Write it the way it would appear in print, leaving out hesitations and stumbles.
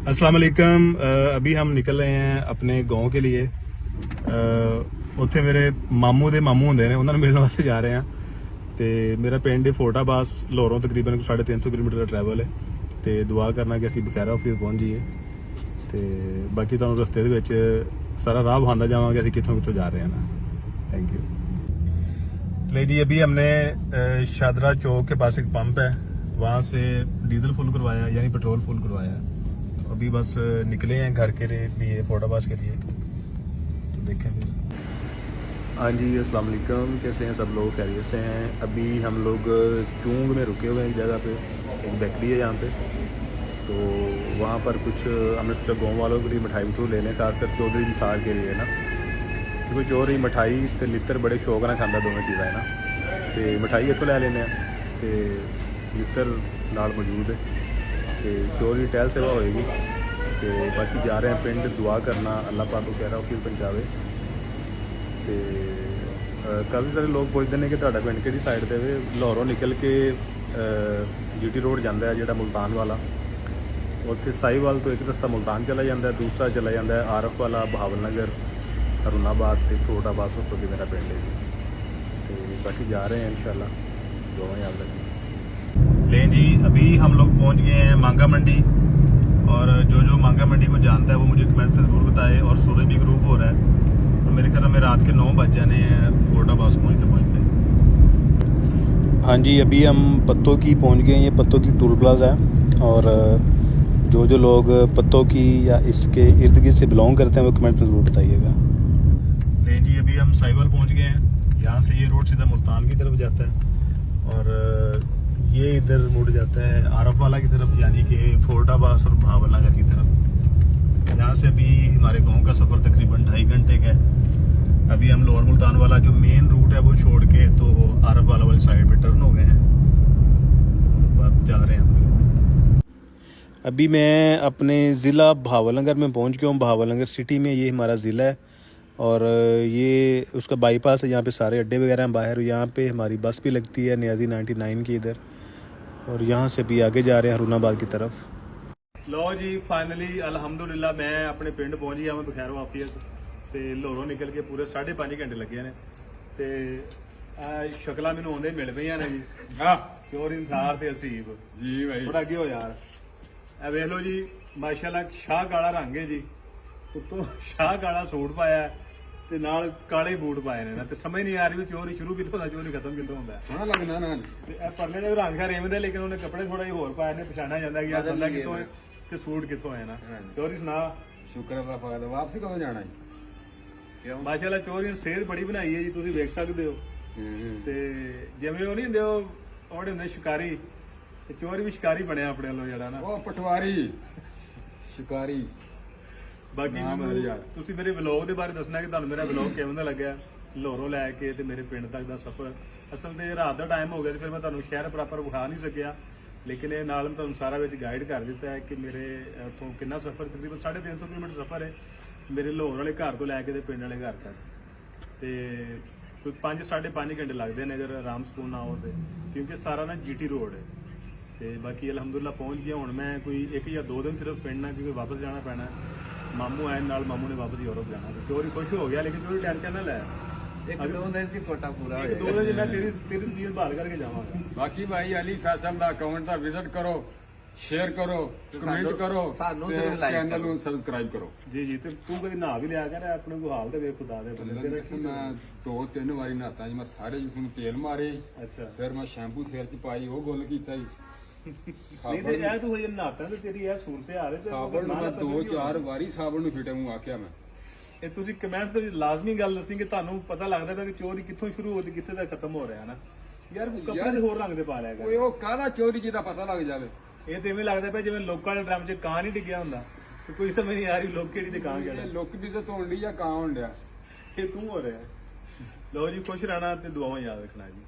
अस्सलाम वालेकुम। अभी हम निकल रहे हैं अपने गांव के लिए। ਉੱਥੇ ਮੇਰੇ ਮਾਮੂ ਦੇ ਮਾਮੂ ਹੁੰਦੇ ਨੇ, ਉਹਨਾਂ ਨੂੰ ਮਿਲਣ ਵਾਸਤੇ ਜਾ ਰਹੇ ਹਾਂ। ਤੇ ਮੇਰਾ ਪਿੰਡ ਫੋਰਟਾਬਾਸ ਲਾਹੌਰੋਂ ਤਕਰੀਬਨ 350 ਕਿਲੋਮੀਟਰ ਦਾ ਟਰੈਵਲ ਹੈ ਤੇ ਦੁਆ ਕਰਨਾ ਕਿ ਅਸੀਂ ਬਖੈਰ ਆਫਿਸ ਪਹੁੰਚ ਜਾਈਏ। ਤੇ ਬਾਕੀ ਤੁਹਾਨੂੰ ਰਸਤੇ ਦੇ ਵਿੱਚ सारा राह बहाना जावांगे ਅਸੀਂ ਕਿੱਥੋਂ ਕਿੱਥੋਂ जा रहे हैं ना। Thank you. ले जी, अभी हमने शादरा चौक के पास एक पंप है, वहाँ से डीजल फुल करवाया यानी पेट्रोल फुल करवाया। तो अभी बस निकले हैं घर के लिए फोर्टाबास के लिए। तो देखें फिर। हाँ जी, अस्सलाम वालेकुम। कैसे हैं सब लोग? खैरियत से हैं। अभी हम लोग चूंग में रुके हुए हैं एक जगह पे, एक बेकरी है यहाँ पे। तो वहाँ पर कुछ हमने सोचा गाँव वालों के लिए मिठाई मिठू ले लें, खासकर चौधरी इंसार के लिए ना, क्योंकि चौधरी मिठाई तो लित्तर बड़े शौक नाल खांदा दोवें चीज़ां है ना। तो मिठाई इत्थों लै लैने तो लित्तर नाल मौजूद है। तो चौधरी टहल सेवा होएगी। तो बाकी जा रहे हैं पिंड, दुआ करना अल्लाह पाक को कह रहा फिर पहुँचावे। तो काफ़ी सारे लोग पुछते हैं कि तुहाडा पिंड किहड़ी साइड ते वे। लाहौरों निकल के GT रोड जाता है जिहड़ा मुल्तान वाला, उत्थे साहिवाल तो एक रस्ता मुल्तान चला जाता है, दूसरा चला जाता है आरफ वाला, बहावल नगर, हरुणाबाद ते फरोटाबाद। उस तो भी मेरा पिंड है जी। तो बाकी जा रहे हैं इंशाल्लाह, दुआ याद रखें। लें जी, अभी हम लोग पहुंच गए हैं मांगा मंडी। और जो मांगा मंडी को जानता है वो मुझे कमेंट में ज़रूर बताए। और सूरज भी ग्रूप हो रहा है और मेरे ख्याल में रात के 9 बज जाने हैं फरोटाबाद पहुँचते पहुँचते। हाँ जी, अभी हम पत्तों की पहुँच गए हैं। ये पत्तों की टूल प्लाजा है। और जो लोग पत्तों की या इसके इर्द गिर्द से बिलोंग करते हैं वो कमेंट में ज़रूर बताइएगा। नहीं जी, अभी हम साहिवाल पहुंच गए हैं। यहाँ से ये रोड सीधा मुल्तान की तरफ जाता है और ये इधर मुड़ जाता है आरफ वाला की तरफ, यानी कि फरोटाबाद और बहावल नगर की तरफ। यहाँ से अभी हमारे गांव का सफ़र तकरीबन 2.5 घंटे का है। अभी हम लोअर मुल्तान वाला जो मेन रूट है वो छोड़ के तो आरफ वाली साइड पर टर्न हो गए हैं। तो अब जा रहे हैं। अभी मैं अपने ज़िला बहावल नगर में पहुंच गया हूँ। बहावल नगर सिटी में ये हमारा ज़िला है और ये उसका बाईपास है। यहाँ पे सारे अड्डे वगैरह हैं बाहर। यहाँ पे हमारी बस भी लगती है नियाजी 99 की इधर। और यहाँ से भी आगे जा रहे हैं हरुणाबाद की तरफ। लो जी, फाइनली अल्हम्दुलिल्लाह मैं अपने पिंड पहुँच गया। मैं बखैर वाफियत तो लाहौरों निकल के पूरे 5.5 घंटे लगे ने। तो शक्लां मैनूं आउंदे मिल पईयां ने जी। चोर इंसार ते असीब जी भाई, थोड़ा अगे हो यार। वेख लो जी, माशाल्लाह शाह काला रंग है जी, उत्तों शाह काला सूट पाया ते नाल काले बूट पाए ने ना। ते समझ नहीं आ रही भी चोरी शुरू कित्थों दा चोरी खत्म कित्थों हुंदा है। सोहना लगदा ना ते ए परले दे रंग खैर एवें दे, लेकिन उन्हें कपड़े थोड़ा ही होर पाए ने, पछाणा जांदा कि यार बंदा कित्थों है ते सूट कित्थों है ना। चोरी सुना, शुक्र है फायदा। वापसी कदों जाना है? माशाल्लाह चोरी सेहत बड़ी बनाई है जी, तुसीं वेख सकदे हो। ते जिवें ओ नहीं हुंदे ओ ओड़े हुंदे शिकारी, चोर भी शिकारी बनया अपने वालों जड़ा ना, वो पटवारी शिकारी। बाकी तुसी मेरे व्लॉग के बारे दसना कि तुहानूं मेरा व्लॉग किवें दा लग्या, लाहौरों लैके ते मेरे पिंड तक दा सफर। असल ते रात दा टाइम हो गया फिर मैं तुहानूं शहर प्रॉपर विखा नहीं सकिया, लेकिन ये नाल मैं तुहानूं सारा विच गाइड कर दिता है कि मेरे उत्थों कितना सफर, तकरीबन 350 किलोमीटर सफर है मेरे लाहौर वाले घर तो लैके ते पिंड वाले घर तक। ते कोई 5-5.5 घंटे लगते हैं अगर आराम सुकून आओ तो, क्योंकि सारा ना GT रोड है। तो बाकी अलहमदुलिल्लाह पहुँच गया। हुण मैं कोई 1 या 2 दिन सिर्फ पिंड ना, क्योंकि वापस जाना पैना। मामू आए नाल, मामू ने वापस यूरोप जाना। तो चोरी खुश हो गया, लेकिन चोरी टेंशन ना लै, 1-2 दिन च कोटा पूरा हो जाएगा। 2 दिन मैं तेरी चीज भाल करके जावांगा। बाकी भाई अली फैसल दा अकाउंट दा विजिट करो, शेयर करो, कमेंट करो, चैनल ਨੂੰ सब्सक्राइब करो जी जी। ते तू कदी नहा भी लिया कर अपने को हाल ते वे खुदा दे बंदे। मैं 2-3 वारी नहाता जी। मैं सारे जिसम तेल मारे, अच्छा फिर मैं शैम्पू सिर च पाई, वो गुल कीता जी। नहीं ते यार तू ये नहाता ते तेरी यार सूरत हाल है। साबण मैं 2-4 वारी साबण ਨੂੰ ਫਿਟੇ ਮੂੰਹ ਆਖਿਆ ਮੈਂ। ਇਹ ਤੁਸੀਂ ਕਮੈਂਟ ਦੇ ਵਿੱਚ ਲਾਜ਼ਮੀ ਗੱਲ ਦੱਸਣੀ ਕਿ ਤੁਹਾਨੂੰ ਪਤਾ ਲੱਗਦਾ ਪਿਆ ਕਿ ਚੋਰੀ ਕਿੱਥੋਂ ਸ਼ੁਰੂ ਹੋਈ ਤੇ ਕਿੱਥੇ ਤੱਕ ਖਤਮ ਹੋ ਰਿਹਾ ਨਾ। ਯਾਰ ਕੱਪੜੇ ਦੇ ਹੋਰ ਰੰਗ ਦੇ ਪਾ ਲਿਆ ਕਰ। ਓਏ ਉਹ ਕਾਹਦਾ ਚੋਰੀ ਜਿਹਦਾ ਪਤਾ ਲੱਗ ਜਾਵੇ। ਇਹ ਤੇ ਐਵੇਂ ਲੱਗਦਾ ਪਿਆ ਜਿਵੇਂ ਲੋਕਾਂ ਦੇ ਡਰਮ 'ਚ ਕਾਂ ਨਹੀਂ ਡਿੱਗਿਆ ਹੁੰਦਾ। ਕੋਈ ਸਮਝ ਨਹੀਂ ਆ ਰਹੀ ਲੋਕ ਕਿਹੜੀ ਤੇ ਕਾਂ ਕਿਹੜਾ। ਲੋਕ ਵੀ ਤਾਂ ਤੋੜ ਲਈ ਜਾਂ ਕਾਂ ਹੁੰਦਿਆ। ਇਹ ਤੂੰ ਹੋ ਰਿਹਾ। ਲਓ ਜੀ, ਖੁਸ਼ ਰਹਿਣਾ ਤੇ ਦੁਆਵਾਂ ਯਾਦ ਰੱਖਣਾ ਜੀ।